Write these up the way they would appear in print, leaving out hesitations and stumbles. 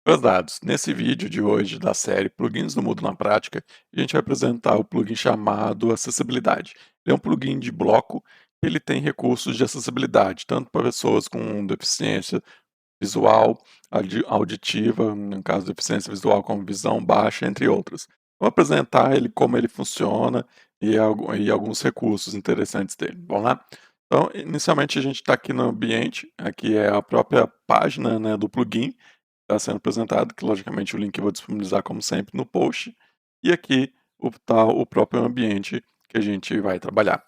Meus dados. Nesse vídeo de hoje da série Plugins do Mundo na Prática, a gente vai apresentar o plugin chamado Acessibilidade. Ele é um plugin de bloco, ele tem recursos de acessibilidade, tanto para pessoas com deficiência visual, auditiva, no caso deficiência visual como visão baixa, entre outras. Vou apresentar ele, como ele funciona e alguns recursos interessantes dele. Vamos lá? Então, inicialmente a gente está aqui no ambiente, aqui é a própria página, né, do plugin, está sendo apresentado, que logicamente o link eu vou disponibilizar como sempre no post, e aqui está o próprio ambiente que a gente vai trabalhar.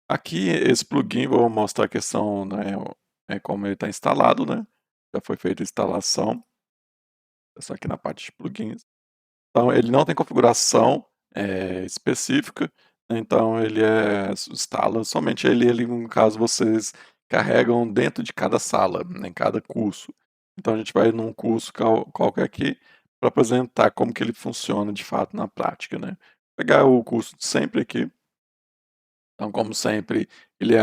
Aqui esse plugin, vou mostrar a questão, né, como ele está instalado, né, já foi feita a instalação, é só aqui na parte de plugins. Então ele não tem configuração, específica, né, então ele instala somente ele no caso vocês carregam dentro de cada sala, né, em cada curso. Então a gente vai num curso qualquer aqui, para apresentar como que ele funciona de fato na prática, né. Pegar o curso de sempre aqui, então como sempre ele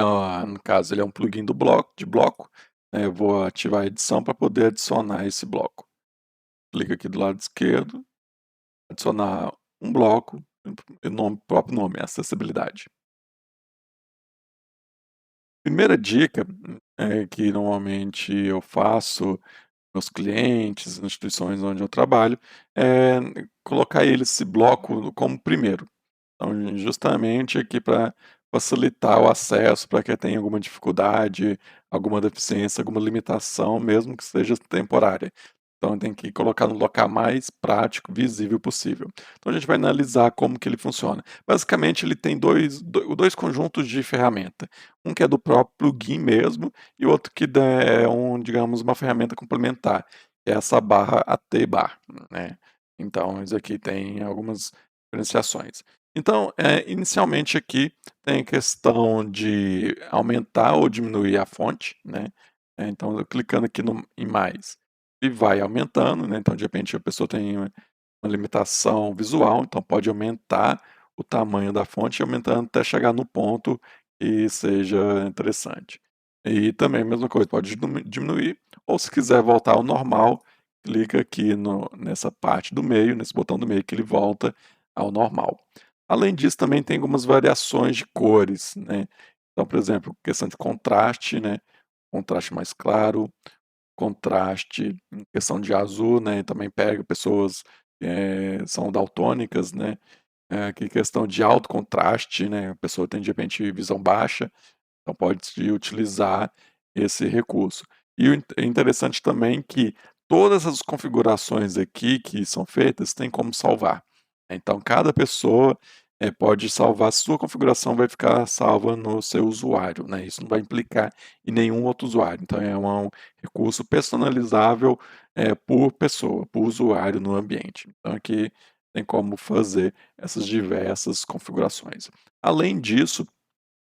no caso ele é um plugin do bloco né, eu vou ativar a edição para poder adicionar esse bloco. Clica aqui do lado esquerdo, adicionar um bloco, o próprio nome, acessibilidade. Primeira dica, que normalmente eu faço meus clientes, instituições onde eu trabalho, é colocar esse bloco como primeiro. Então, justamente aqui para facilitar o acesso para quem tem alguma dificuldade, alguma deficiência, alguma limitação, mesmo que seja temporária. Então tem que colocar no local mais prático, visível possível. Então a gente vai analisar como que ele funciona. Basicamente ele tem dois conjuntos de ferramenta. Um que é do próprio plugin mesmo, e outro que é digamos, uma ferramenta complementar, que é essa barra AT bar, né. Então isso aqui tem algumas diferenciações. Então, inicialmente aqui tem a questão de aumentar ou diminuir a fonte, né, então eu clicando aqui em mais, e vai aumentando, né, então de repente a pessoa tem uma limitação visual, então pode aumentar o tamanho da fonte, aumentando até chegar no ponto que seja interessante. E também a mesma coisa, pode diminuir, ou se quiser voltar ao normal, clica aqui nessa parte do meio, nesse botão do meio que ele volta ao normal. Além disso, também tem algumas variações de cores, né. Então, por exemplo, questão de contraste, né, contraste mais claro, contraste em questão de azul, né, também pega pessoas, são daltônicas, né, que questão de alto contraste, né, a pessoa tem de repente visão baixa, então pode-se utilizar esse recurso. E é interessante também que todas as configurações aqui que são feitas tem como salvar. Então cada pessoa, pode salvar, sua configuração vai ficar salva no seu usuário, né, isso não vai implicar em nenhum outro usuário, então é um recurso personalizável, por pessoa, por usuário no ambiente. Então aqui tem como fazer essas diversas configurações. Além disso,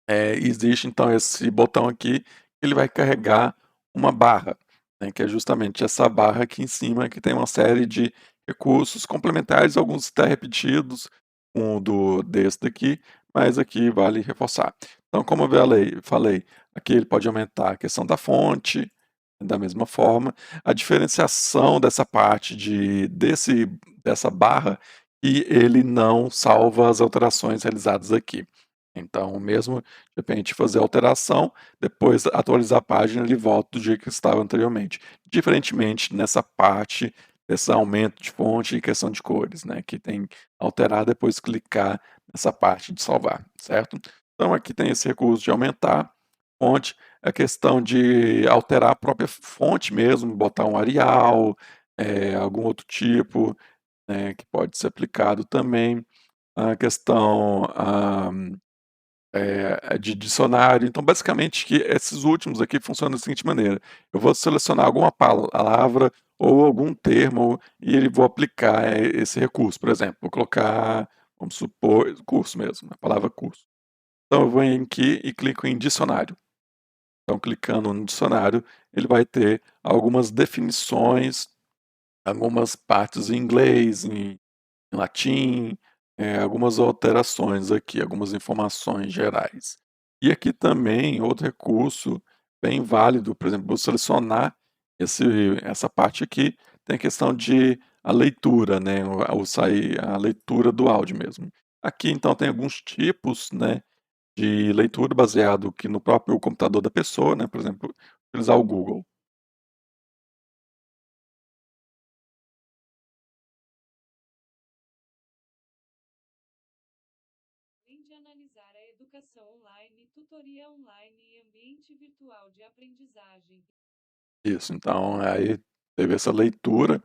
existe então esse botão aqui, ele vai carregar uma barra, né, que é justamente essa barra aqui em cima que tem uma série de recursos complementares, alguns até repetidos, um desse daqui, mas aqui vale reforçar. Então como eu falei, aqui ele pode aumentar a questão da fonte, da mesma forma, a diferenciação dessa parte dessa barra, e ele não salva as alterações realizadas aqui. Então, mesmo de repente fazer alteração, depois atualizar a página, ele volta do jeito que estava anteriormente. Diferentemente nessa parte, desse aumento de fonte e questão de cores, né, que tem que alterar, depois clicar nessa parte de salvar, certo? Então aqui tem esse recurso de aumentar fonte, a questão de alterar a própria fonte mesmo, botar um Arial, algum outro tipo, né, que pode ser aplicado também. A questão, de dicionário. Então, basicamente, que esses últimos aqui funcionam da seguinte maneira: eu vou selecionar alguma palavra ou algum termo e ele vou aplicar, esse recurso. Por exemplo, vou colocar, vamos supor, curso mesmo, a palavra curso. Então eu venho aqui e clico em dicionário. Então, clicando no dicionário, ele vai ter algumas definições, algumas partes em inglês, em latim, algumas alterações aqui, algumas informações gerais. E aqui também outro recurso bem válido, por exemplo, vou selecionar essa parte aqui, tem a questão de a leitura, né, o sair a leitura do áudio mesmo. Aqui então tem alguns tipos, né, de leitura baseado que no próprio computador da pessoa, né, por exemplo, utilizar o Google. Além de analisar a educação online, tutoria online e ambiente virtual de aprendizagem. Isso, então aí teve essa leitura,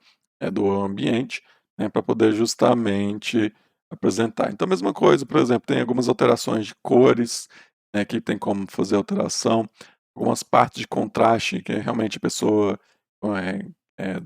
do ambiente, né, pra poder justamente apresentar. Então a mesma coisa, por exemplo, tem algumas alterações de cores, né, que tem como fazer alteração, algumas partes de contraste que realmente a pessoa, eh eh,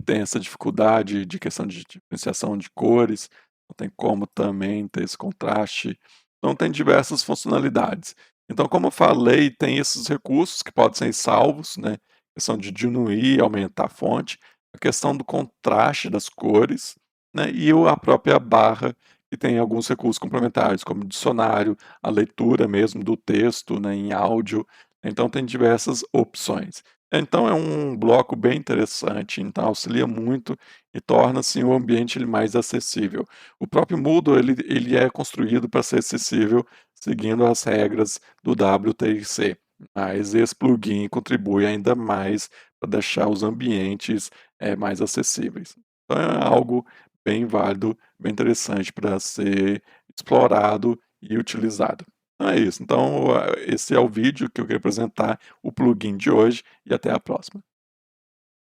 tem essa dificuldade de questão de diferenciação de cores, não tem como também ter esse contraste, então tem diversas funcionalidades. Então como eu falei, tem esses recursos que podem ser salvos, né, questão de diminuir e aumentar a fonte, a questão do contraste das cores, né, e a própria barra, que tem alguns recursos complementares, como dicionário, a leitura mesmo do texto, né, em áudio, então tem diversas opções. Então é um bloco bem interessante, então auxilia muito e torna, assim, o ambiente ele mais acessível. O próprio Moodle ele é construído para ser acessível seguindo as regras do WTIC. Mas esse plugin contribui ainda mais para deixar os ambientes, mais acessíveis. Então é algo bem válido, bem interessante para ser explorado e utilizado. Então é isso. Então, esse é o vídeo que eu queria apresentar, o plugin de hoje, e até a próxima.